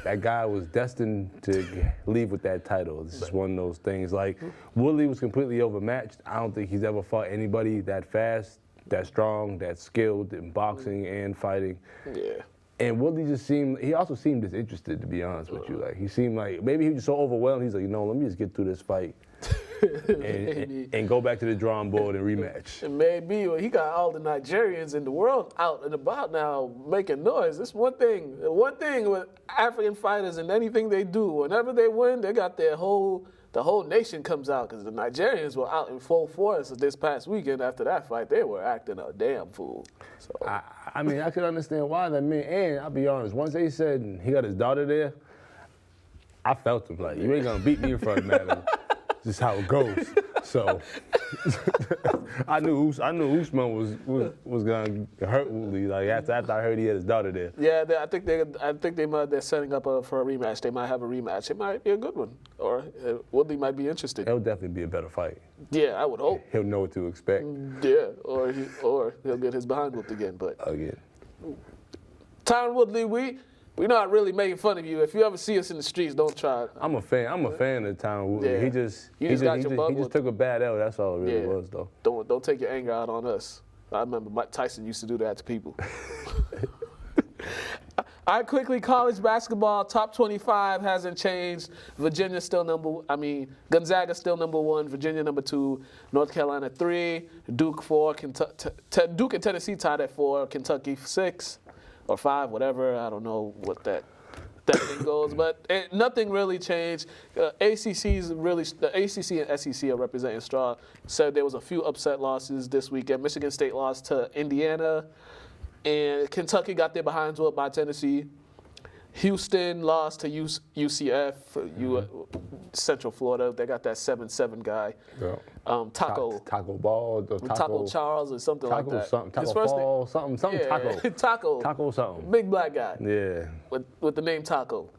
that guy was destined to leave with that title. It's just one of those things. Like, Woodley was completely overmatched. I don't think he's ever fought anybody that fast, that strong, that skilled in boxing and fighting. Yeah. And Woodley he also seemed disinterested, to be honest with you. Like, he seemed like, maybe he was just so overwhelmed, he's like, let me just get through this fight and go back to the drawing board and rematch. It may be. Well, he got all the Nigerians in the world out and about now making noise. It's one thing with African fighters and anything they do, whenever they win, they got the whole nation comes out, because the Nigerians were out in full force this past weekend after that fight. They were acting a damn fool. So I mean, I could understand why that meant, and I'll be honest, once they said he got his daughter there, I felt him like, you ain't gonna beat me in front of Madeline. Just how it goes. So I knew Usman was gonna hurt Woodley. Like after I heard he had his daughter there. yeah, I think they're setting up for a rematch. They might have a rematch. It might be a good one, or Woodley might be interested. It'll definitely be a better fight. Yeah, I would hope. He'll know what to expect. Yeah, or he'll get his behind whooped again. But Again. Tyron Woodley, we're not really making fun of you. If you ever see us in the streets, don't try it. I'm a fan of Tyron Woodley. Yeah. He just took a bad L. That's all it really was, though. Don't take your anger out on us. I remember Mike Tyson used to do that to people. All right, quickly, college basketball, top 25 hasn't changed. Gonzaga still number 1, Virginia number 2, North Carolina 3, Duke 4, Duke and Tennessee tied at 4, Kentucky 6 or 5, whatever. I don't know what that thing goes, but nothing really changed. The ACC and SEC are representing strong. Said there was a few upset losses this weekend. Michigan State lost to Indiana. And Kentucky got their behinds whooped by Tennessee. Houston lost to UCF, Central Florida. They got that 7-7 guy. Yeah. Taco Charles or something like that. Taco. Taco something. Big black guy. Yeah. With the name Taco.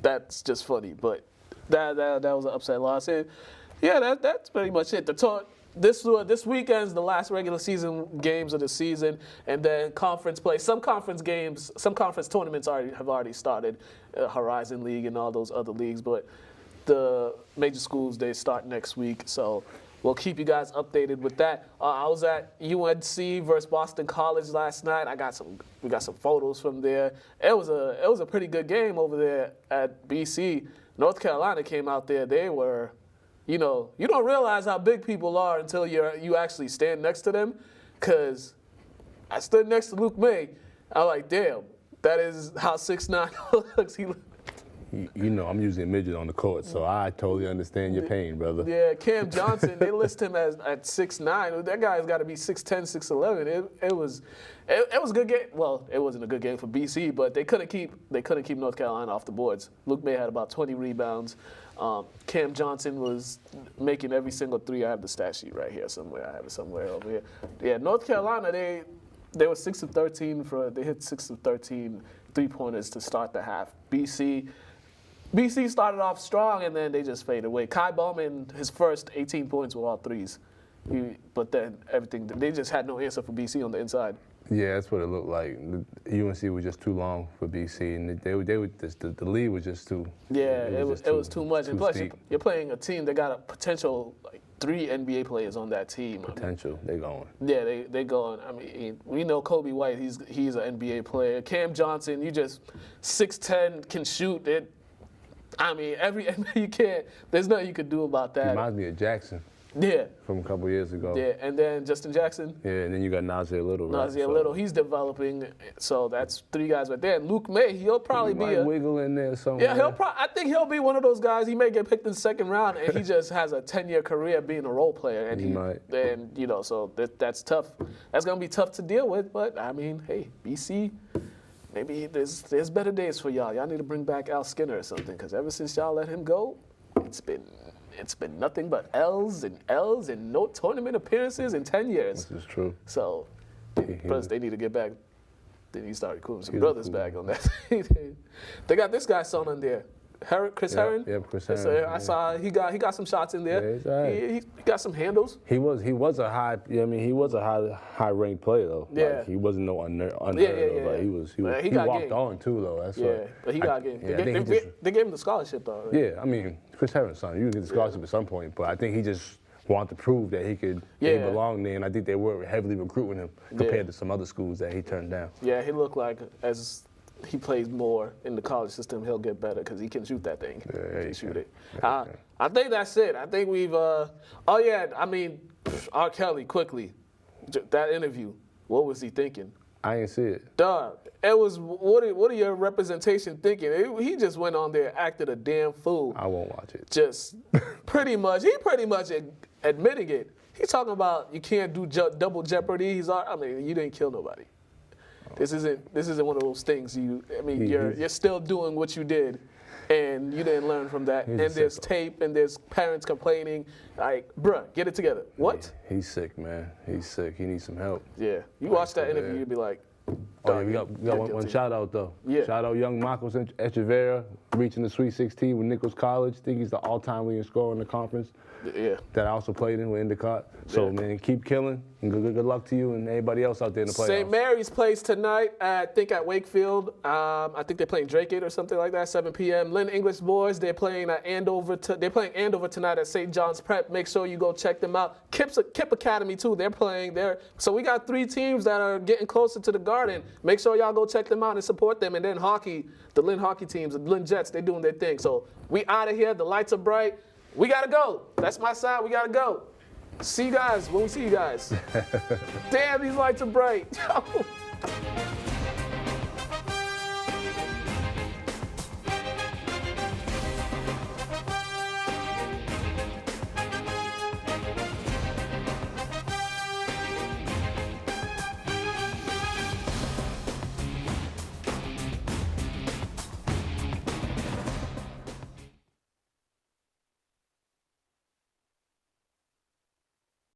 That's just funny, but that was an upset loss. And yeah, that's pretty much it. This weekend's the last regular season games of the season, and then conference play. Some conference tournaments have already started, Horizon League and all those other leagues. But the major schools, they start next week, so we'll keep you guys updated with that. I was at UNC versus Boston College last night. We got some photos from there. It was a pretty good game over there at BC. North Carolina came out there. They were. You don't realize how big people are until you actually stand next to them. Because I stood next to Luke May. I'm like, damn, that is how 6'9" looks. I'm usually a midget on the court, so I totally understand your pain, brother. Yeah, Cam Johnson, they list him at 6'9". That guy's got to be 6'10", 6'11". It was a good game. Well, it wasn't a good game for BC, but they couldn't keep North Carolina off the boards. Luke May had about 20 rebounds. Cam Johnson was making every single three. I have the stat sheet right here somewhere. I have it somewhere over here. Yeah, North Carolina, they were 6 of 13 they hit 6 of 13 3-pointers to start the half. BC started off strong, and then they just faded away. Kai Bowman, his first 18 points were all threes. But then they just had no answer for BC on the inside. Yeah, that's what it looked like. UNC was just too long for BC, and the lead was just too. Yeah, it was too much. And plus, steep. you're playing a team that got a potential 3 NBA players on that team. Potential, they going. Yeah, they going. I mean, we know Kobe White. He's an NBA player. Cam Johnson, you just 6'10", can shoot it. I mean, you can't. There's nothing you could do about that. Reminds me of Jackson. Yeah. From a couple years ago. Yeah, and then Justin Jackson. Yeah, and then you got Nazir Little. Nazir Little, he's developing. So that's 3 guys right there. And Luke May, he'll probably be wiggle in there somewhere. Yeah, I think he'll be one of those guys. He may get picked in the second round, and he just has a 10-year career being a role player. And he might. And so that's tough. That's gonna be tough to deal with. But I mean, hey, BC. Maybe there's better days for y'all. Y'all need to bring back Al Skinner or something, because ever since y'all let him go, it's been nothing but L's and no tournament appearances in 10 years. This is true. So, plus they need to get back. They need to start recruiting some brothers back on that. They got this guy's son on there. Chris Herron. Yep, Chris So Herron. I saw he got some shots in there. Yeah, he's all right. He got some handles. He was a high. I mean, he was a high ranked player though. Yeah. Like, he wasn't no unheard of. Yeah. Like, he got walked game. on too though. That's Yeah, what, but he got game. Yeah, I think They gave him the scholarship though. Right? yeah, I mean, Chris Herron's son, you can get the scholarship at some point, but I think he just wanted to prove that he Yeah. belonged there, and I think they were heavily recruiting him compared Yeah. to some other schools that he turned down. Yeah, he looked like as he plays more in the college system, he'll get better because he can shoot that thing. Yeah, he he shoot can. it. I think that's it. I think we've. Oh yeah, I mean, R. Kelly quickly. That interview. What was he thinking? I ain't see it. Dog, it was. What are your representation thinking? He just went on there, acted a damn fool. I won't watch it. Just pretty much admitting it. He's talking about you can't do double jeopardy. I mean, you didn't kill nobody. This isn't one of those things. You're still doing what you did, and you didn't learn from that. He's And a there's sicko. tape, and there's parents complaining. Like, bruh, get it together. What? He's sick, man. He's sick. He needs some help. Yeah. You watch that so interview, bad. you'd be like, Oh, yeah, dog, we got you're one guilty. shout out though. Yeah. Shout out young Marcos Echeverria reaching the Sweet 16 with Nichols College. I think he's the all-time leading scorer in the conference. Yeah. That I also played in with Endicott. So Yeah. man, keep killing and good luck to you and everybody else out there in the playoffs. St. Mary's plays tonight, I think at Wakefield. I think they're playing Drake 8 or something like that, 7 p.m. Lynn English boys, they're playing at Andover. They're playing Andover tonight at St. John's Prep. Make sure you go check them out. Kip Academy too. They're playing there. So we got 3 teams that are getting closer to the Garden. Make sure y'all go check them out and support them. And then hockey, the Lynn hockey teams, the Lynn Jets, they're doing their thing. So we out of here. The lights are bright. We gotta go. That's my side. We gotta go. See you guys when we see you guys. Damn, these lights are bright.